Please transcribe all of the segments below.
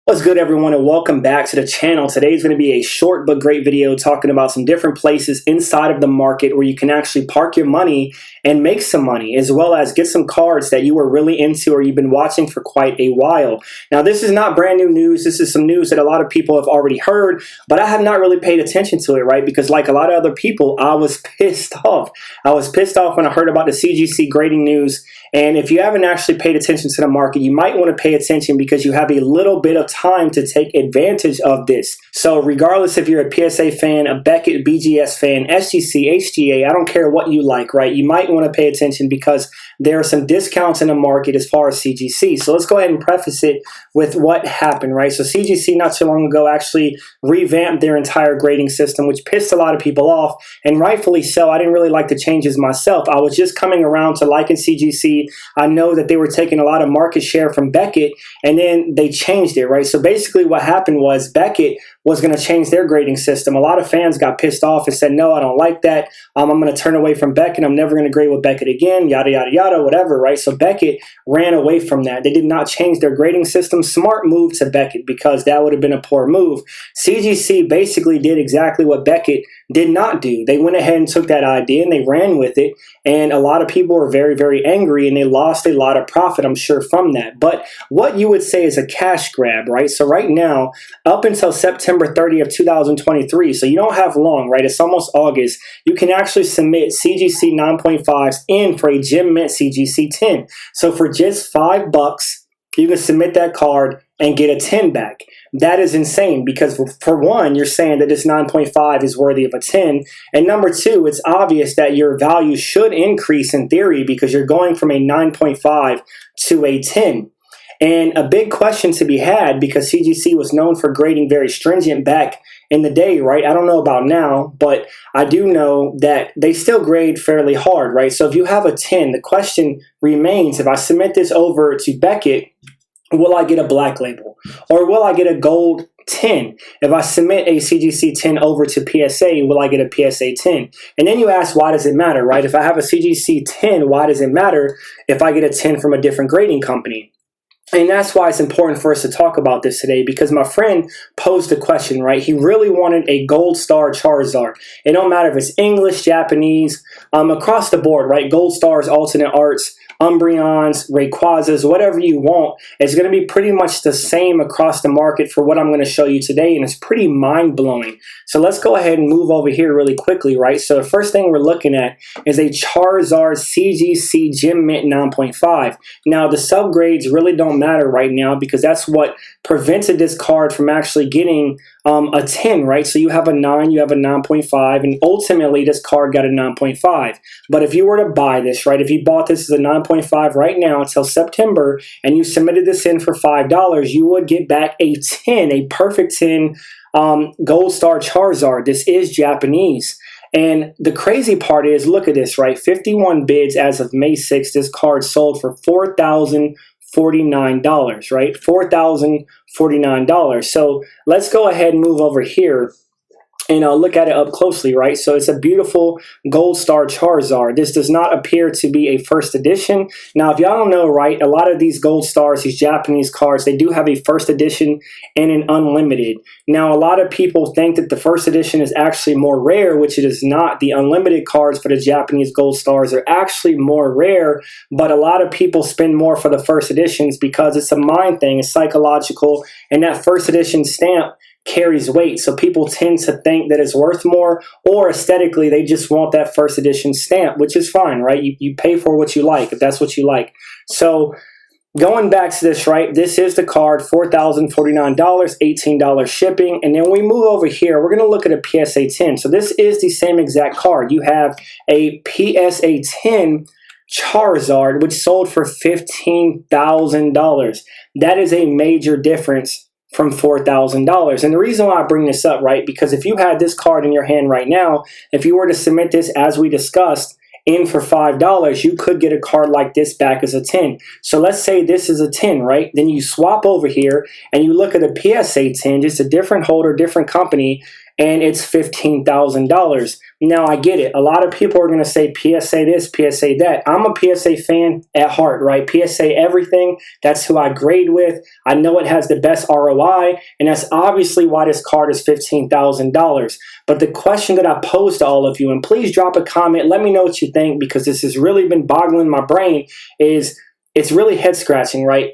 What's good, everyone, and welcome back to the channel. Today's going to be a short but great video talking about some different places inside of the market where you can actually park your money and make some money, as well as get some cards that you were really into or you've been watching for quite a while. Now, this is not brand new news. This is some news that a lot of people have already heard, but I have not really paid attention to it, right? Because like a lot of other people, I was pissed off. I was pissed off when I heard about the CGC grading news. And if you haven't actually paid attention to the market, you might want to pay attention because you have a little bit of time to take advantage of this. So regardless if you're a PSA fan, a Beckett BGS fan, SGC, HGA, I don't care what you like, right? You might want to pay attention because there are some discounts in the market as far as CGC. So let's go ahead and preface it with what happened, right? So CGC not too long ago actually revamped their entire grading system, which pissed a lot of people off, and rightfully so. I didn't really like the changes myself. I was just coming around to liking CGC. I know that they were taking a lot of market share from Beckett, and then they changed it, right? So basically what happened was Beckett was going to change their grading system. A lot of fans got pissed off and said, no, I don't like that. I'm going to turn away from Beckett. I'm never going to grade with Beckett again, yada, yada, yada, whatever, right? So Beckett ran away from that. They did not change their grading system. Smart move to Beckett because that would have been a poor move. CGC basically did exactly what Beckett did not do. They went ahead and took that idea and they ran with it. And a lot of people were very, very angry and they lost a lot of profit, I'm sure, from that. But what you would say is a cash grab, right? So right now, up until September 30th, 2023, so you don't have long, right? It's almost August. You can actually submit CGC 9.5s in for a Gem Mint CGC 10. So for just $5, you can submit that card and get a 10 back. That is insane because for one, you're saying that this 9.5 is worthy of a 10. And number two, it's obvious that your value should increase in theory because you're going from a 9.5 to a 10. And a big question to be had because CGC was known for grading very stringent back in the day, right? I don't know about now, but I do know that they still grade fairly hard, right? So if you have a 10, the question remains, if I submit this over to Beckett, will I get a black label or will I get a gold 10? If I submit a CGC 10 over to PSA, will I get a PSA 10? And then you ask, why does it matter, right? If I have a CGC 10, why does it matter if I get a 10 from a different grading company? And that's why it's important for us to talk about this today because my friend posed a question, right? He really wanted a gold star Charizard. It don't matter if it's English, Japanese, across the board, right? Gold stars, alternate arts, Umbreons, Rayquazas, whatever you want. It's going to be pretty much the same across the market for what I'm going to show you today, and it's pretty mind-blowing. So let's go ahead and move over here really quickly, right? So the first thing we're looking at is a Charizard CGC Gem Mint 9.5. Now, the subgrades really don't matter right now because that's what prevented this card from actually getting a 10, right? So you have a 9, you have a 9.5, and ultimately this card got a 9.5. But if you were to buy this, right, if you bought this as a 9.5 right now until September and you submitted this in for $5, you would get back a 10, a perfect 10 Gold Star Charizard. This is Japanese. And the crazy part is, look at this, right? 51 bids as of May 6th. This card sold for $4,049, right? $4,049. So let's go ahead and move over here and look at it up closely, right? So it's a beautiful Gold Star Charizard. This does not appear to be a first edition. Now, if y'all don't know, right, a lot of these Gold Stars, these Japanese cards, they do have a first edition and an unlimited. Now, a lot of people think that the first edition is actually more rare, which it is not. The unlimited cards for the Japanese Gold Stars are actually more rare, but a lot of people spend more for the first editions because it's a mind thing, it's psychological, and that first edition stamp carries weight. So people tend to think that it's worth more, or aesthetically, they just want that first edition stamp, which is fine, right? You pay for what you like, if that's what you like. So going back to this, right, this is the card, $4,049, $18 shipping. And then we move over here, we're going to look at a PSA 10. So this is the same exact card. You have a PSA 10 Charizard, which sold for $15,000. That is a major difference from $4,000. And the reason why I bring this up, right, because if you had this card in your hand right now, if you were to submit this as we discussed in for $5, you could get a card like this back as a 10. So let's say this is a 10, right? Then you swap over here and you look at a PSA 10, just a different holder, different company, and it's $15,000. Now, I get it. A lot of people are going to say PSA this, PSA that. I'm a PSA fan at heart, right? PSA everything. That's who I grade with. I know it has the best ROI, and that's obviously why this card is $15,000. But the question that I pose to all of you, and please drop a comment, let me know what you think, because this has really been boggling my brain, is it's really head scratching, right?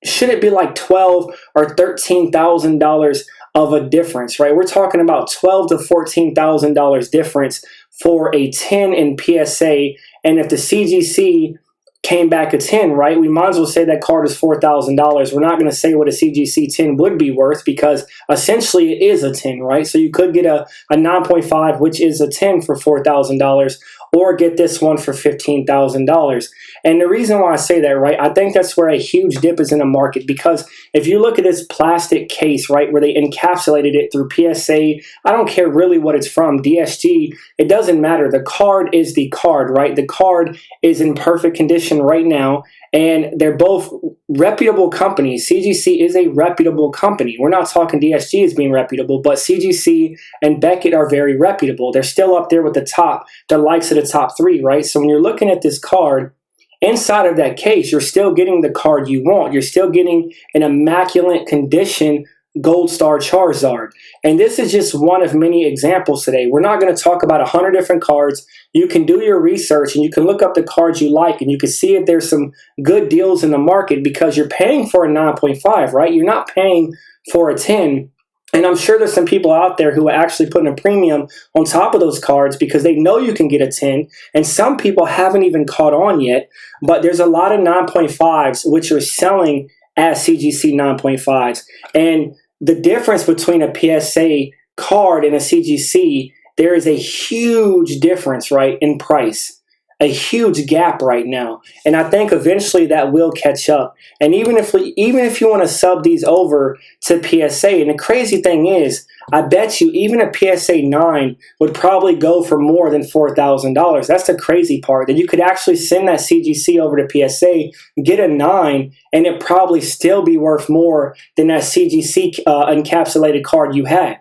Should it be like $12,000 or $13,000 of a difference, right? We're talking about $12,000 to $14,000 difference for a 10 in PSA. And if the CGC came back a 10, right, we might as well say that card is $4,000. We're not going to say what a CGC 10 would be worth, because essentially it is a 10, right? So you could get a 9.5, which is a 10 for $4,000, or get this one for $15,000. And the reason why I say that, right, I think that's where a huge dip is in the market, because if you look at this plastic case, right, where they encapsulated it through PSA, I don't care really what it's from, DSG, it doesn't matter. The card is the card, right? The card is in perfect condition right now, and they're both reputable companies. CGC is a reputable company. We're not talking DSG as being reputable, but CGC and Beckett are very reputable. They're still up there with the likes of the top three, right? So when you're looking at this card, inside of that case, you're still getting the card you want. You're still getting an immaculate condition Gold Star Charizard. And this is just one of many examples today. We're not going to talk about 100 different cards. You can do your research and you can look up the cards you like, and you can see if there's some good deals in the market, because you're paying for a 9.5, right? You're not paying for a 10. And I'm sure there's some people out there who are actually putting a premium on top of those cards because they know you can get a 10. And some people haven't even caught on yet. But there's a lot of 9.5s which are selling as CGC 9.5s. And the difference between a PSA card and a CGC, there is a huge difference, right, in price. A huge gap right now. And I think eventually that will catch up. And even if you want to sub these over to PSA, and the crazy thing is, I bet you even a PSA 9 would probably go for more than $4,000. That's the crazy part, that you could actually send that CGC over to PSA, get a 9, and it probably still be worth more than that CGC encapsulated card you had.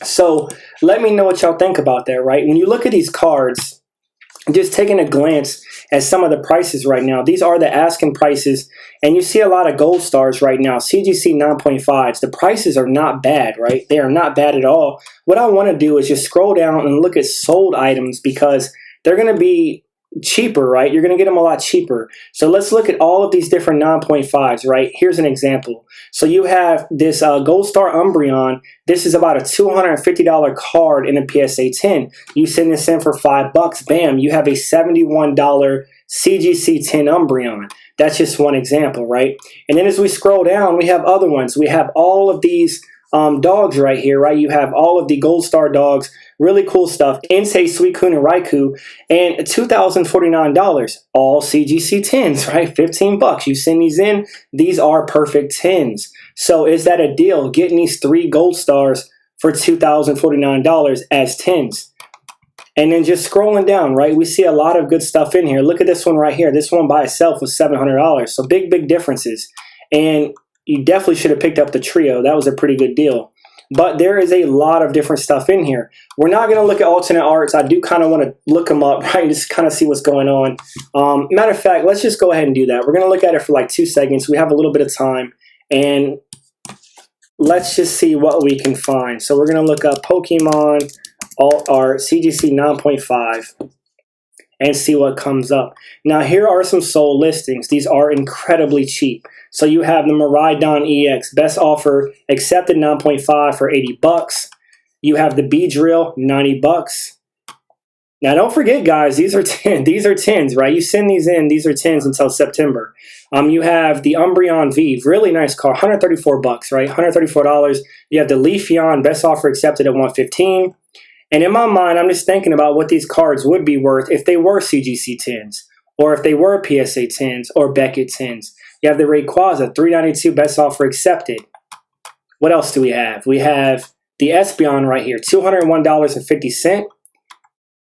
So let me know what y'all think about that, right? When you look at these cards, just taking a glance at some of the prices right now, these are the asking prices, and you see a lot of gold stars right now, CGC 9.5s. The prices are not bad, right? They are not bad at all. What I want to do is just scroll down and look at sold items, because they're going to be cheaper, right? You're going to get them a lot cheaper. So let's look at all of these different 9.5s, right? Here's an example. So you have this Gold Star Umbreon. This is about a $250 card in a PSA 10. You send this in for $5, bam, you have a $71 CGC 10 Umbreon. That's just one example, right? And then as we scroll down, we have other ones. We have all of these dogs right here, right? You have all of the Gold Star dogs, really cool stuff. Insei, Suicune, and Raikou, and $2,049, all CGC 10s, right? $15. You send these in, these are perfect 10s. So is that a deal? Getting these 3 Gold Stars for $2,049 as 10s. And then just scrolling down, right, we see a lot of good stuff in here. Look at this one right here. This one by itself was $700. So big differences. And you definitely should have picked up the trio. That was a pretty good deal. But there is a lot of different stuff in here. We're not going to look at alternate arts. I do kind of want to look them up, right, just kind of see what's going on. Matter of fact, let's just go ahead and do that. We're going to look at it for like 2 seconds. We have a little bit of time. And let's just see what we can find. So we're going to look up Pokemon Alt Art CGC 9.5. and see what comes up. Now, here are some sold listings. These are incredibly cheap. So you have the Miraidon EX, best offer, accepted 9.5 for $80. You have the Beedrill, $90. Now, don't forget, guys, these are 10s, right? You send these in, these are 10s until September. You have the Umbreon V, really nice car, $134, right? $134. You have the Leafeon, best offer accepted at $115. And in my mind, I'm just thinking about what these cards would be worth if they were CGC 10s, or if they were PSA 10s, or Beckett 10s. You have the Rayquaza, $392, best offer accepted. What else do we have? We have the Espeon right here, $201.50.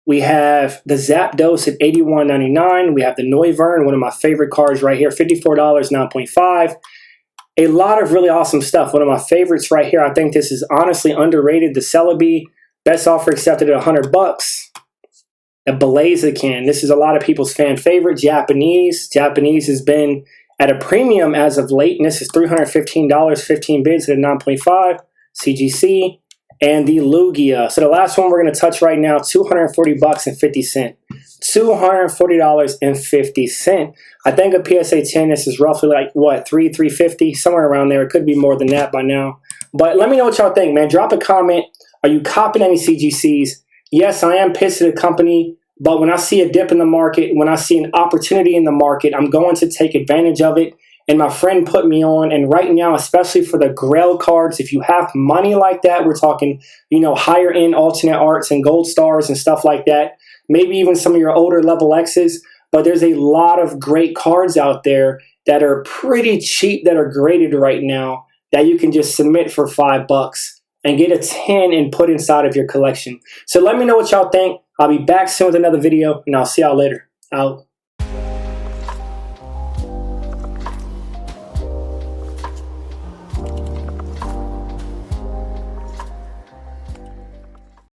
We have the Zapdos at $81.99. We have the Noivern, one of my favorite cards right here, $54, 9.5. A lot of really awesome stuff. One of my favorites right here. I think this is honestly underrated. The Celebi, best offer accepted at $100. A Blaziken. This is a lot of people's fan favorite. Japanese. Japanese has been at a premium as of late, and this is $315, 15 bids at a 9.5. CGC. And the Lugia. So the last one we're going to touch right now, $240 and 50 cents. $240.50. I think a PSA 10, this is roughly like what, $350, somewhere around there. It could be more than that by now. But let me know what y'all think, man. Drop a comment. Are you copying any CGCs? Yes, I am pissed at the company, but when I see a dip in the market, when I see an opportunity in the market, I'm going to take advantage of it. And my friend put me on, and right now, especially for the grail cards, if you have money like that, we're talking, higher end alternate arts and gold stars and stuff like that, maybe even some of your older level X's, but there's a lot of great cards out there that are pretty cheap that are graded right now that you can just submit for $5 and get a 10 and put inside of your collection. So let me know what y'all think. I'll be back soon with another video, and I'll see y'all later. Out.